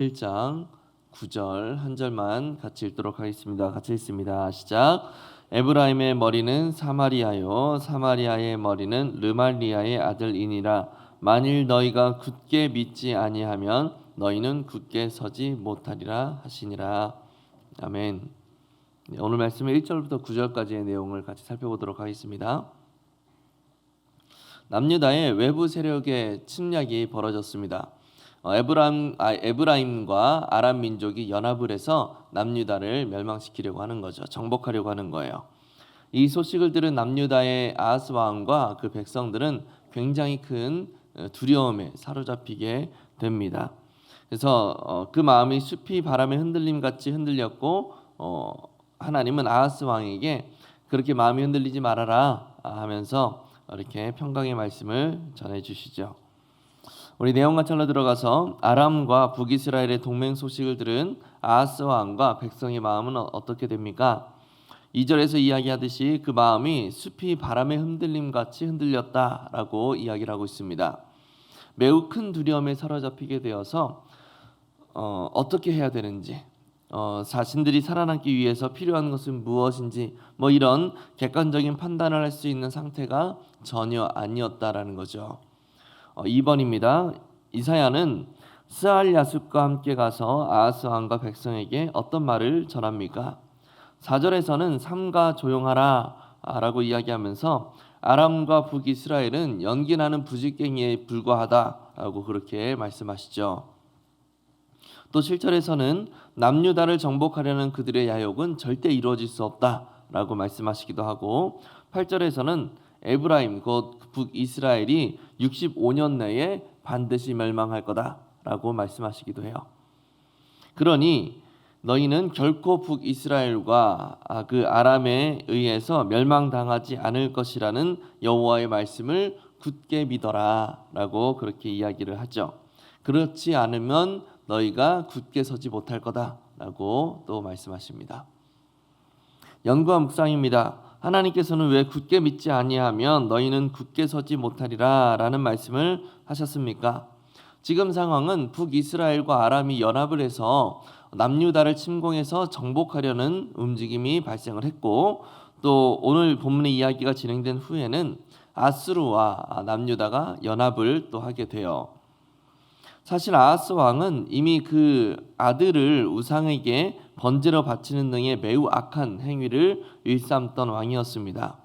1장 9절 한 절만 같이 읽도록 하겠습니다. 같이 읽습니다. 시작. 에브라임의 머리는 사마리아요 사마리아의 머리는 르말리아의 아들이니라. 만일 너희가 굳게 믿지 아니하면 너희는 굳게 서지 못하리라 하시니라. 아멘. 오늘 말씀은 1절부터 9절까지의 내용을 같이 살펴보도록 하겠습니다. 남유다의 외부 세력의 침략이 벌어졌습니다. 에브라임과 아람 민족이 연합을 해서 남유다를 멸망시키려고 하는 거죠. 정복하려고 하는 거예요. 이 소식을 들은 남유다의 아하스 왕과 그 백성들은 굉장히 큰 두려움에 사로잡히게 됩니다. 그래서 그 마음이 숲이 바람에 흔들림 같이 흔들렸고 하나님은 아하스 왕에게 그렇게 마음이 흔들리지 말아라 하면서 이렇게 평강의 말씀을 전해주시죠. 우리 내용 같이 들어가서 아람과 북이스라엘의 동맹 소식을 들은 아하스 왕과 백성의 마음은 어떻게 됩니까? 2절에서 이야기하듯이 그 마음이 숲이 바람의 흔들림 같이 흔들렸다라고 이야기를 하고 있습니다. 매우 큰 두려움에 사로잡히게 되어서 어떻게 해야 되는지, 자신들이 살아남기 위해서 필요한 것은 무엇인지 이런 객관적인 판단을 할 수 있는 상태가 전혀 아니었다라는 거죠. 2번입니다. 이사야는 스알 야숲과 함께 가서 아하스 왕과 백성에게 어떤 말을 전합니까? 4절에서는 삼가 조용하라 라고 이야기하면서 아람과 북이스라엘은 연기나는 부직갱이에 불과하다라고 그렇게 말씀하시죠. 또 7절에서는 남유다를 정복하려는 그들의 야욕은 절대 이루어질 수 없다라고 말씀하시기도 하고 8절에서는 에브라임 곧 북이스라엘이 65년 내에 반드시 멸망할 거다라고 말씀하시기도 해요. 그러니 너희는 결코 북이스라엘과 그 아람에 의해서 멸망당하지 않을 것이라는 여호와의 말씀을 굳게 믿어라라고 그렇게 이야기를 하죠. 그렇지 않으면 너희가 굳게 서지 못할 거다라고 또 말씀하십니다. 연구와 묵상입니다. 하나님께서는 왜 굳게 믿지 아니하면 너희는 굳게 서지 못하리라 라는 말씀을 하셨습니까? 지금 상황은 북이스라엘과 아람이 연합을 해서 남유다를 침공해서 정복하려는 움직임이 발생을 했고 또 오늘 본문의 이야기가 진행된 후에는 아수르와 남유다가 연합을 또 하게 돼요. 사실 아하스 왕은 이미 그 아들을 우상에게 번제로 바치는 등의 매우 악한 행위를 일삼던 왕이었습니다.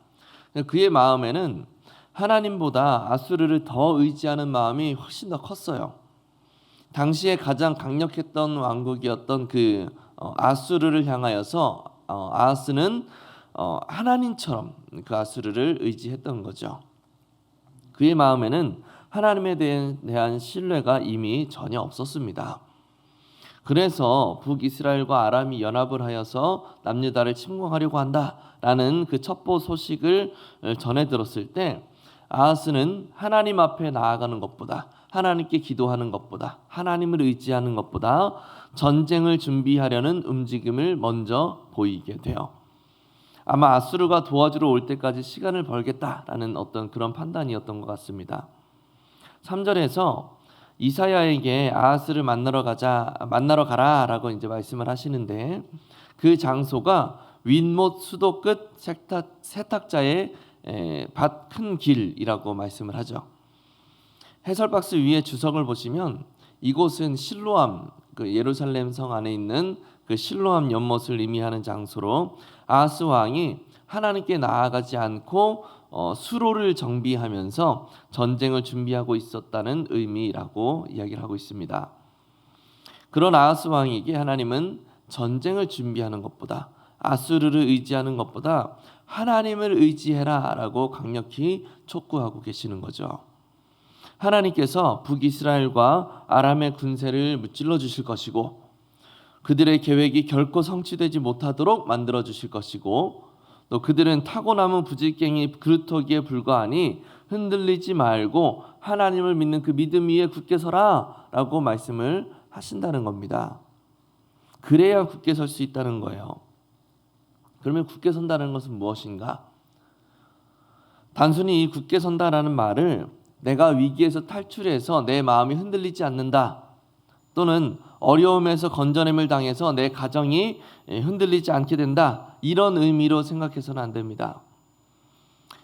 그의 마음에는 하나님보다 아수르를 더 의지하는 마음이 훨씬 더 컸어요. 당시에 가장 강력했던 왕국이었던 그 아수르를 향하여서 아하스는 하나님처럼 그 아수르를 의지했던 거죠. 그의 마음에는 하나님에 대한 신뢰가 이미 전혀 없었습니다. 그래서 북이스라엘과 아람이 연합을 하여서 남유다를 침공하려고 한다라는 그 첩보 소식을 전해 들었을 때 아하스는 하나님 앞에 나아가는 것보다 하나님께 기도하는 것보다 하나님을 의지하는 것보다 전쟁을 준비하려는 움직임을 먼저 보이게 돼요. 아마 아수르가 도와주러 올 때까지 시간을 벌겠다라는 어떤 그런 판단이었던 것 같습니다. 3절에서 이사야에게 아하스를 만나러 가라라고 이제 말씀을 하시는데 그 장소가 윗못 수도 끝 세탁자의 밭 큰 길이라고 말씀을 하죠. 해설 박스 위에 주석을 보시면 이곳은 실로암 그 예루살렘 성 안에 있는 그 실로암 연못을 의미하는 장소로 아하스 왕이 하나님께 나아가지 않고 수로를 정비하면서 전쟁을 준비하고 있었다는 의미라고 이야기를 하고 있습니다. 그런 아하스 왕에게 하나님은 전쟁을 준비하는 것보다 아수르를 의지하는 것보다 하나님을 의지해라라고 강력히 촉구하고 계시는 거죠. 하나님께서 북이스라엘과 아람의 군세를 무찔러 주실 것이고 그들의 계획이 결코 성취되지 못하도록 만들어 주실 것이고 또 그들은 타고남은 부직갱이 그루터기에 불과하니 흔들리지 말고 하나님을 믿는 그 믿음 위에 굳게 서라 라고 말씀을 하신다는 겁니다. 그래야 굳게 설 수 있다는 거예요. 그러면 굳게 선다는 것은 무엇인가? 단순히 이 굳게 선다라는 말을 내가 위기에서 탈출해서 내 마음이 흔들리지 않는다, 또는 어려움에서 건져냄을 당해서 내 가정이 흔들리지 않게 된다, 이런 의미로 생각해서는 안 됩니다.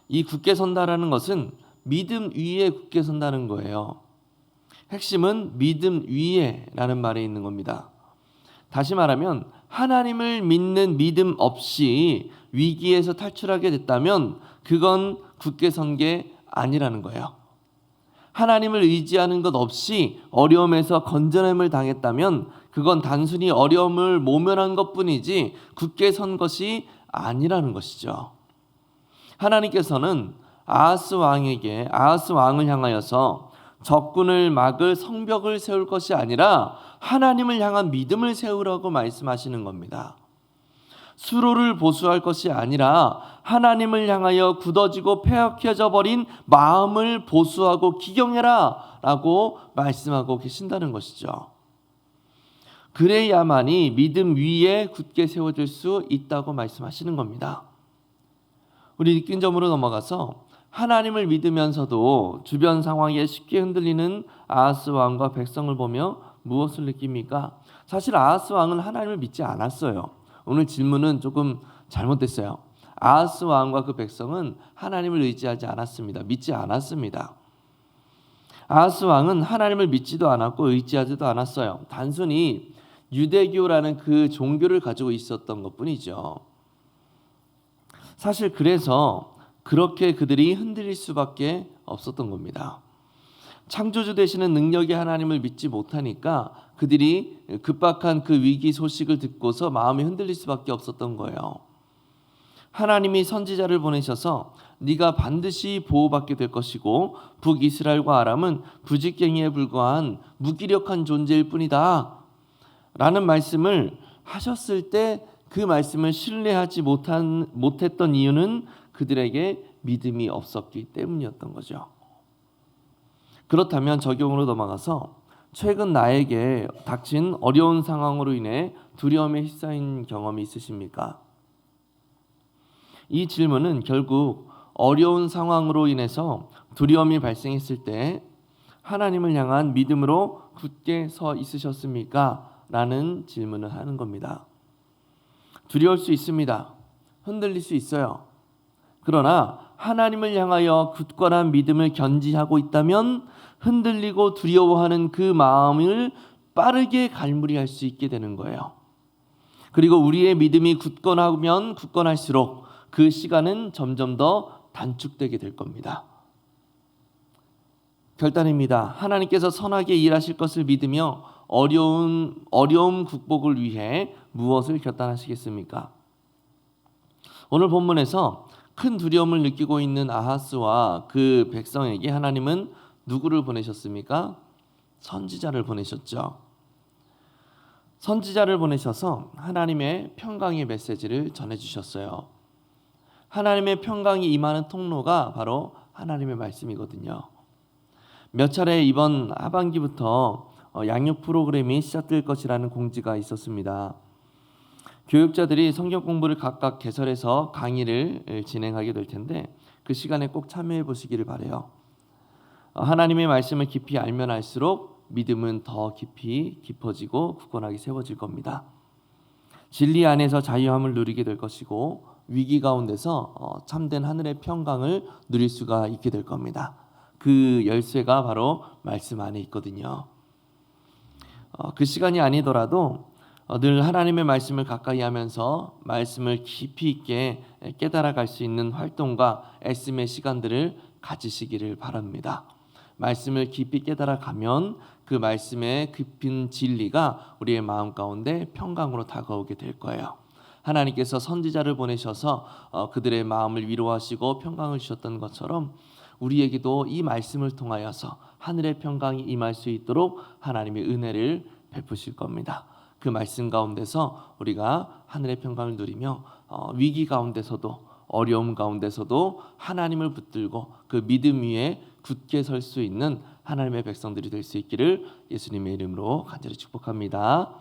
이 굳게 선다라는 것은 믿음 위에 굳게 선다는 거예요. 핵심은 믿음 위에라는 말에 있는 겁니다. 다시 말하면 하나님을 믿는 믿음 없이 위기에서 탈출하게 됐다면 그건 굳게 선 게 아니라는 거예요. 하나님을 의지하는 것 없이 어려움에서 건져냄을 당했다면 그건 단순히 어려움을 모면한 것뿐이지 굳게 선 것이 아니라는 것이죠. 하나님께서는 아하스 왕을 향하여서 적군을 막을 성벽을 세울 것이 아니라 하나님을 향한 믿음을 세우라고 말씀하시는 겁니다. 수로를 보수할 것이 아니라 하나님을 향하여 굳어지고 폐역해져 버린 마음을 보수하고 기경해라 라고 말씀하고 계신다는 것이죠. 그래야만이 믿음 위에 굳게 세워질 수 있다고 말씀하시는 겁니다. 우리 느낀 점으로 넘어가서 하나님을 믿으면서도 주변 상황에 쉽게 흔들리는 아하스 왕과 백성을 보며 무엇을 느낍니까? 사실 아하스 왕은 하나님을 믿지 않았어요. 오늘 질문은 조금 잘못됐어요. 아하스 왕과 그 백성은 하나님을 의지하지 않았습니다. 믿지 않았습니다. 아하스 왕은 하나님을 믿지도 않았고 의지하지도 않았어요. 단순히 유대교라는 그 종교를 가지고 있었던 것뿐이죠. 사실 그래서 그렇게 그들이 흔들릴 수밖에 없었던 겁니다. 창조주 되시는 능력의 하나님을 믿지 못하니까 그들이 급박한 그 위기 소식을 듣고서 마음이 흔들릴 수밖에 없었던 거예요. 하나님이 선지자를 보내셔서 네가 반드시 보호받게 될 것이고 북이스라엘과 아람은 부직갱이에 불과한 무기력한 존재일 뿐이다 라는 말씀을 하셨을 때 그 말씀을 신뢰하지 못했던 이유는 그들에게 믿음이 없었기 때문이었던 거죠. 그렇다면 적용으로 넘어가서 최근 나에게 닥친 어려운 상황으로 인해 두려움에 휩싸인 경험이 있으십니까? 이 질문은 결국 어려운 상황으로 인해서 두려움이 발생했을 때 하나님을 향한 믿음으로 굳게 서 있으셨습니까? 라는 질문을 하는 겁니다. 두려울 수 있습니다. 흔들릴 수 있어요. 그러나 하나님을 향하여 굳건한 믿음을 견지하고 있다면 흔들리고 두려워하는 그 마음을 빠르게 갈무리할 수 있게 되는 거예요. 그리고 우리의 믿음이 굳건하면 굳건할수록 그 시간은 점점 더 단축되게 될 겁니다. 결단입니다. 하나님께서 선하게 일하실 것을 믿으며 어려움 극복을 위해 무엇을 결단하시겠습니까? 오늘 본문에서 큰 두려움을 느끼고 있는 아하스와 그 백성에게 하나님은 누구를 보내셨습니까? 선지자를 보내셨죠. 선지자를 보내셔서 하나님의 평강의 메시지를 전해주셨어요. 하나님의 평강이 임하는 통로가 바로 하나님의 말씀이거든요. 몇 차례 이번 하반기부터 양육 프로그램이 시작될 것이라는 공지가 있었습니다. 교육자들이 성경 공부를 각각 개설해서 강의를 진행하게 될 텐데 그 시간에 꼭 참여해 보시기를 바라요. 하나님의 말씀을 깊이 알면 알수록 믿음은 더 깊이 깊어지고 굳건하게 세워질 겁니다. 진리 안에서 자유함을 누리게 될 것이고 위기 가운데서 참된 하늘의 평강을 누릴 수가 있게 될 겁니다. 그 열쇠가 바로 말씀 안에 있거든요. 그 시간이 아니더라도 늘 하나님의 말씀을 가까이 하면서 말씀을 깊이 있게 깨달아갈 수 있는 활동과 애씀의 시간들을 가지시기를 바랍니다. 말씀을 깊이 깨달아가면 그 말씀의 깊은 진리가 우리의 마음 가운데 평강으로 다가오게 될 거예요. 하나님께서 선지자를 보내셔서 그들의 마음을 위로하시고 평강을 주셨던 것처럼 우리에게도 이 말씀을 통하여서 하늘의 평강이 임할 수 있도록 하나님의 은혜를 베푸실 겁니다. 그 말씀 가운데서 우리가 하늘의 평강을 누리며 위기 가운데서도 어려움 가운데서도 하나님을 붙들고 그 믿음 위에 굳게 설 수 있는 하나님의 백성들이 될 수 있기를 예수님의 이름으로 간절히 축복합니다.